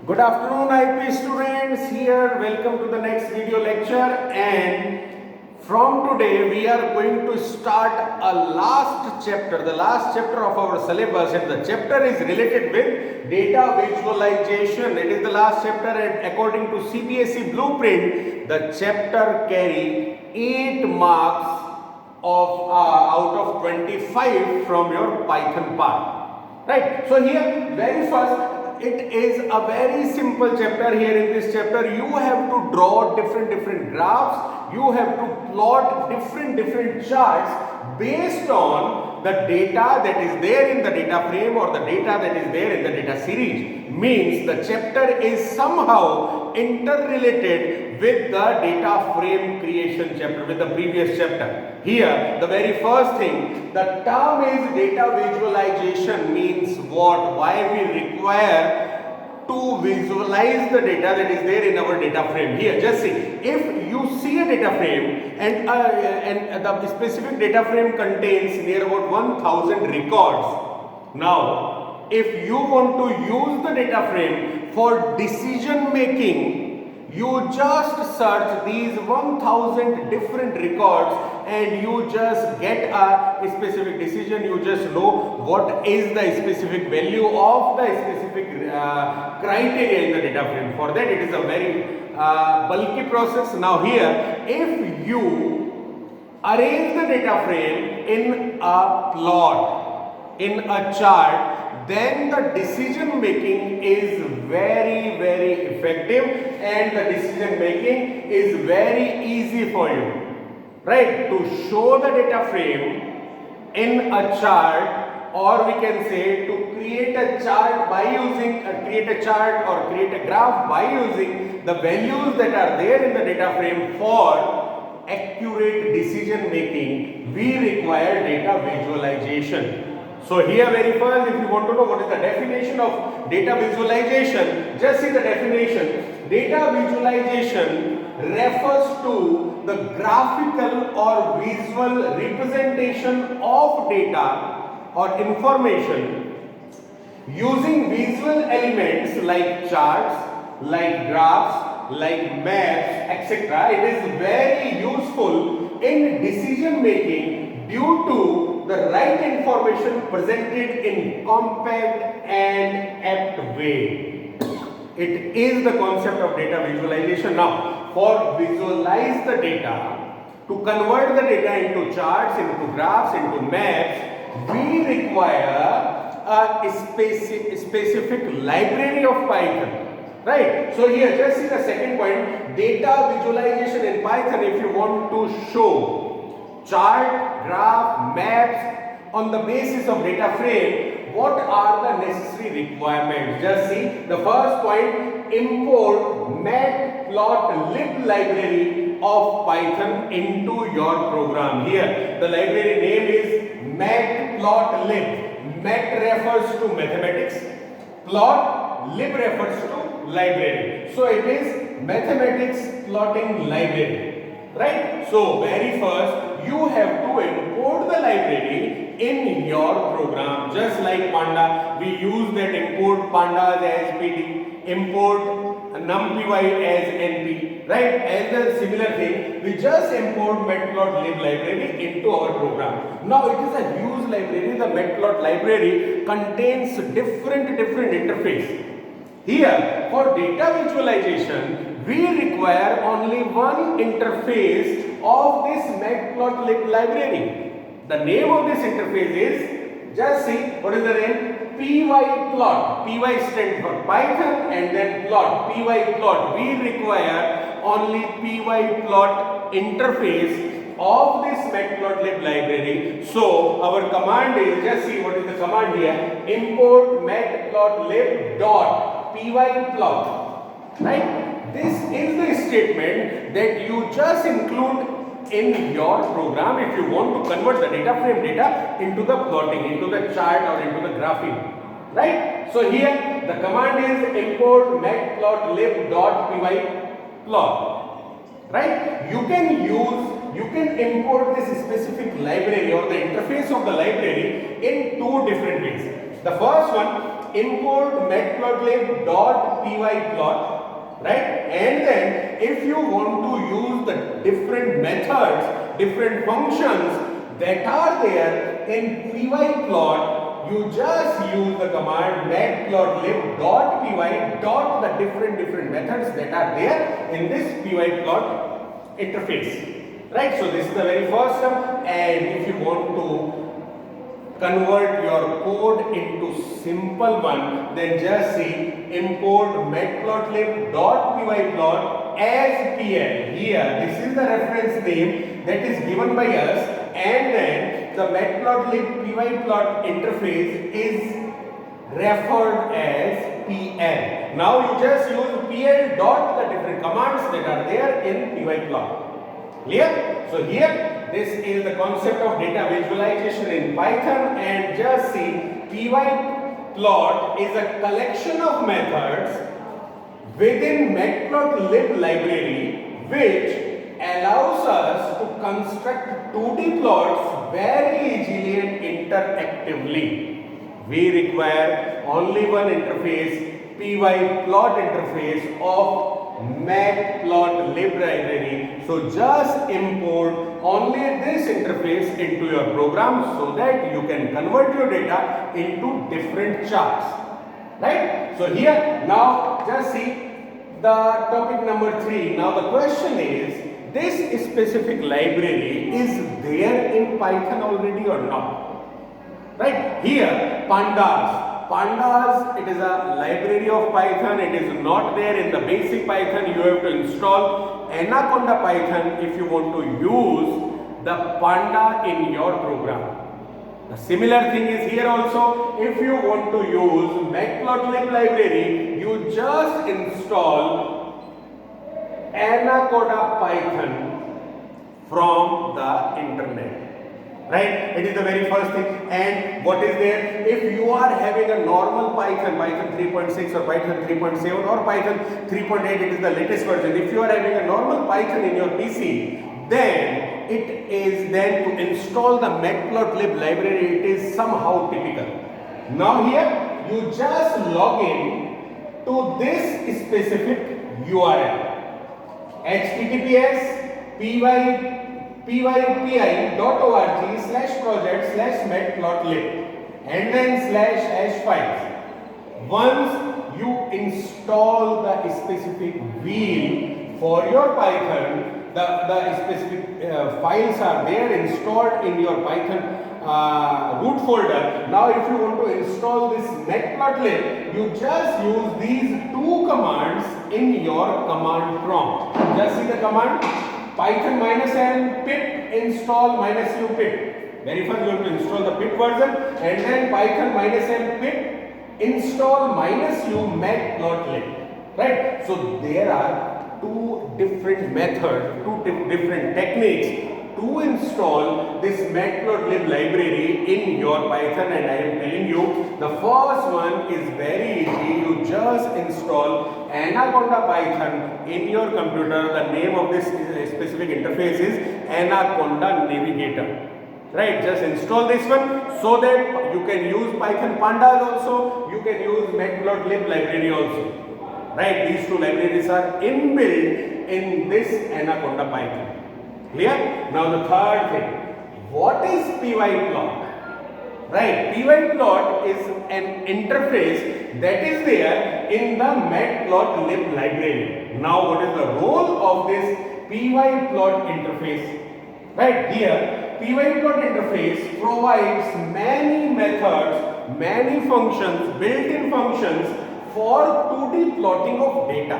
Good afternoon, IP students. Here, welcome to the next video lecture. And from today, we are going to start a last chapter, the last chapter of our syllabus. And the chapter is related with data visualization. It is the last chapter, and according to CBSE blueprint, the chapter carry 8 marks of out of 25 from your Python part. Right? So here, very first, it is a very simple chapter. Here in this chapter, you have to draw different graphs. You have to plot different charts based on the data that is there in the data frame or the data that is there in the data series. Means the chapter is somehow interrelated with the data frame creation chapter, with the previous chapter. Here, the very first thing, the term is data visualization. Means what? Why we require to visualize the data that is there in our data frame. Here, just see, if you see a data frame and the specific data frame contains near about 1000 records. Now, if you want to use the data frame for decision making, you just search these 1000 different records and you just get a specific decision. You just know what is the specific value of the specific criteria in the data frame. For that, it is a very bulky process. Now here, if you arrange the data frame in a plot, in a chart, then the decision making is very effective and the decision making is very easy for you. Right? To show the data frame in a chart, or we can say to create a chart by using create a chart or create a graph by using the values that are there in the data frame for accurate decision making, we require data visualization. So here very first, if you want to know what is the definition of data visualization, just see the definition. Data visualization refers to the graphical or visual representation of data or information using visual elements like charts, like graphs, like maps, etc. It is very useful in decision making due to the right information presented in compact and apt way. It is the concept of data visualization. Now, for visualize the data, to convert the data into charts, into graphs, into maps, we require a specific library of Python. Right? So here, just see the second point, data visualization in Python. If you want to show chart, graph, maps on the basis of data frame, what are the necessary requirements? Just see the first point, import matplotlib library of Python into your program. Here, the library name is matplotlib. Mat refers to mathematics, plot, lib refers to library. So it is mathematics plotting library. Right? So very first, you have to import the library in your program. Just like Panda, we use that import pandas as PD, import numpy as NP. Right? As a similar thing, we just import matplotlib library into our program. Now it is a huge library. The matplot library contains different interface. Here, for data visualization, we require only one interface of this matplotlib library. The name of this interface is, just see, what is the name? pyplot. Py stands for Python and then plot. Pyplot. We require only pyplot interface of this matplotlib library. So our command is, just see what is the command here, import matplotlib dot pyplot. Right? This is the statement that you just include in your program if you want to convert the data frame data into the plotting, into the chart or into the graphing. Right? So here the command is import matplotlib dot pyplot. Right? You can import this specific library or the interface of the library in two different ways. The first one, import matplotlib.pyplot, right? And then if you want to use the different methods, different functions that are there in pyplot, you just use the command matplotlib.py dot the different methods that are there in this pyplot interface, right? So this is the very first step. And if you want to convert your code into simple one, then just see import matplotlib.pyplot as pl. Here this is the reference name that is given by us, and then the matplotlib pyplot interface is referred as pl. Now you just use pl dot the different commands that are there in pyplot. Clear? So here this is the concept of data visualization in Python, and just see pyplot is a collection of methods within matplotlib library which allows us to construct 2D plots very easily and interactively. We require only one interface, pyplot interface of matplotlib library. So just import only this interface into your program so that you can convert your data into different charts, right? So here now just see the topic number 3. Now the question is, this specific library is there in Python already or not? Right? Here pandas, it is a library of Python. It is not there in the basic Python. You have to install Anaconda Python if you want to use the panda in your program. The similar thing is here also. If you want to use matplotlib library, you just install Anaconda Python from the internet. Right? It is the very first thing. And what is there? If you are having a normal Python 3.6 or Python 3.7 or Python 3.8, it is the latest version. If you are having a normal Python in your PC, then it is then to install the matplotlib library, it is somehow typical. Now here, you just log in to this specific URL. https://pypi.org/project/matplotlib and then /files. Once you install the specific wheel for your Python, the specific files are there installed in your Python root folder. Now if you want to install this matplotlib, you just use these two commands in your command prompt. Just see the command python -n pip install -u pip. Very first you have to install the pip version, and then python -n pip install -u matplotlib. Right? So there are two different methods, two different techniques to install this matplotlib library in your Python, and I am telling you the first one is very easy. You just install Anaconda Python in your computer. The name of this specific interface is Anaconda Navigator. Right? Just install this one so that you can use Python pandas also, you can use matplotlib library also. Right? These two libraries are inbuilt in this Anaconda Python. Clear? Now the third thing, what is pyplot? Right? pyplot is an interface that is there in the matplotlib library. Now what is the role of this pyplot interface? Right? Here pyplot interface provides many methods, many functions, built-in functions for 2D plotting of data.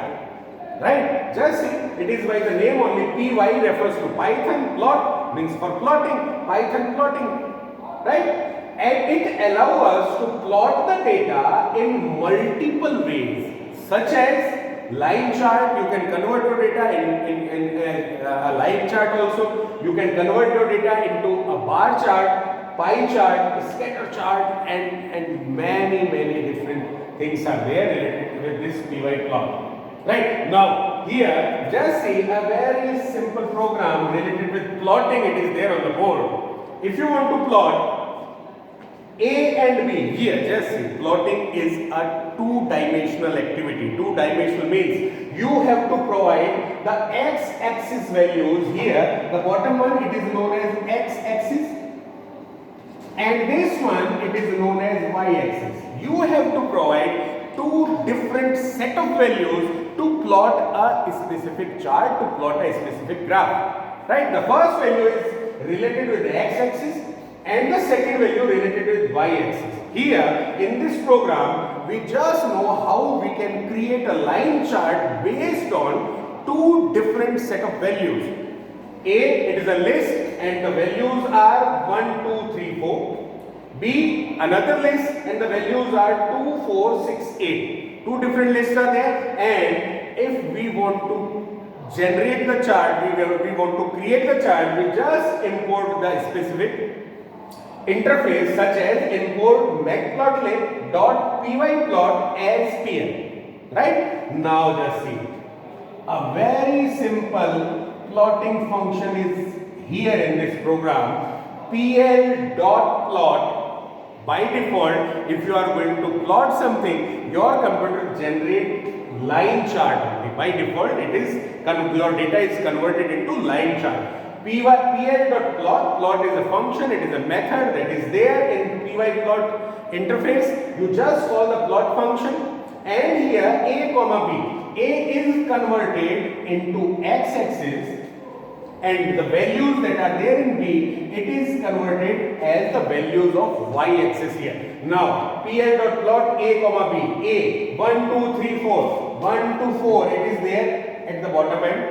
Right? Just see, it is by the name only. Py refers to Python, plot means for plotting, Python plotting. Right? And it allows us to plot the data in multiple ways, such as line chart. You can convert your data in a line chart also. You can convert your data into a bar chart, pie chart, scatter chart, and many different things are there related with this pyplot. Right? Now here just see a very simple program related with plotting. It is there on the board. If you want to plot A and B. Here, just see, plotting is a two-dimensional activity. Two-dimensional means you have to provide the x-axis values. Here, the bottom one, it is known as x-axis, and this one, it is known as y-axis. You have to provide two different set of values to plot a specific chart, to plot a specific graph. Right? The first value is related with the x-axis, and the second value related with y-axis. Here in this program, we just know how we can create a line chart based on two different set of values. A, it is a list and the values are 1, 2, 3, 4. B, another list and the values are 2, 4, 6, 8. Two different lists are there, and if we want to generate the chart, we want to create the chart, we just import the specific interface such as import matplotlib.pyplot as pl. Right? Now just see, a very simple plotting function is here in this program. pl.plot, by default, if you are going to plot something, your computer generate line chart only. By default, it is your data is converted into line chart. pl.plot, plot is a function, it is a method that is there in pyplot interface. You just call the plot function, and here a comma b. A is converted into x-axis, and the values that are there in B, it is converted as the values of y-axis here. Now, pl.plot a comma b. A 1, 2, 3, 4. 1 to 4, it is there at the bottom end.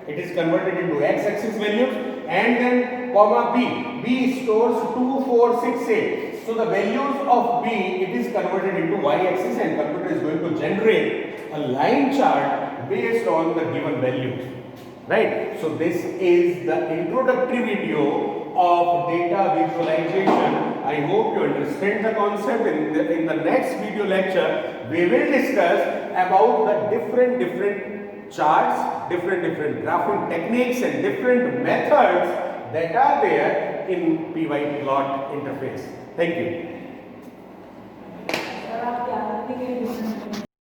It is converted into x-axis values, and then comma b. B stores 2, 4, 6, 8. So the values of B, it is converted into y-axis, and computer is going to generate a line chart based on the given values. Right? So this is the introductory video of data visualization. I hope you understand the concept. In the next video lecture, we will discuss about the different charts, different graphing techniques and different methods that are there in pyplot interface. Thank you.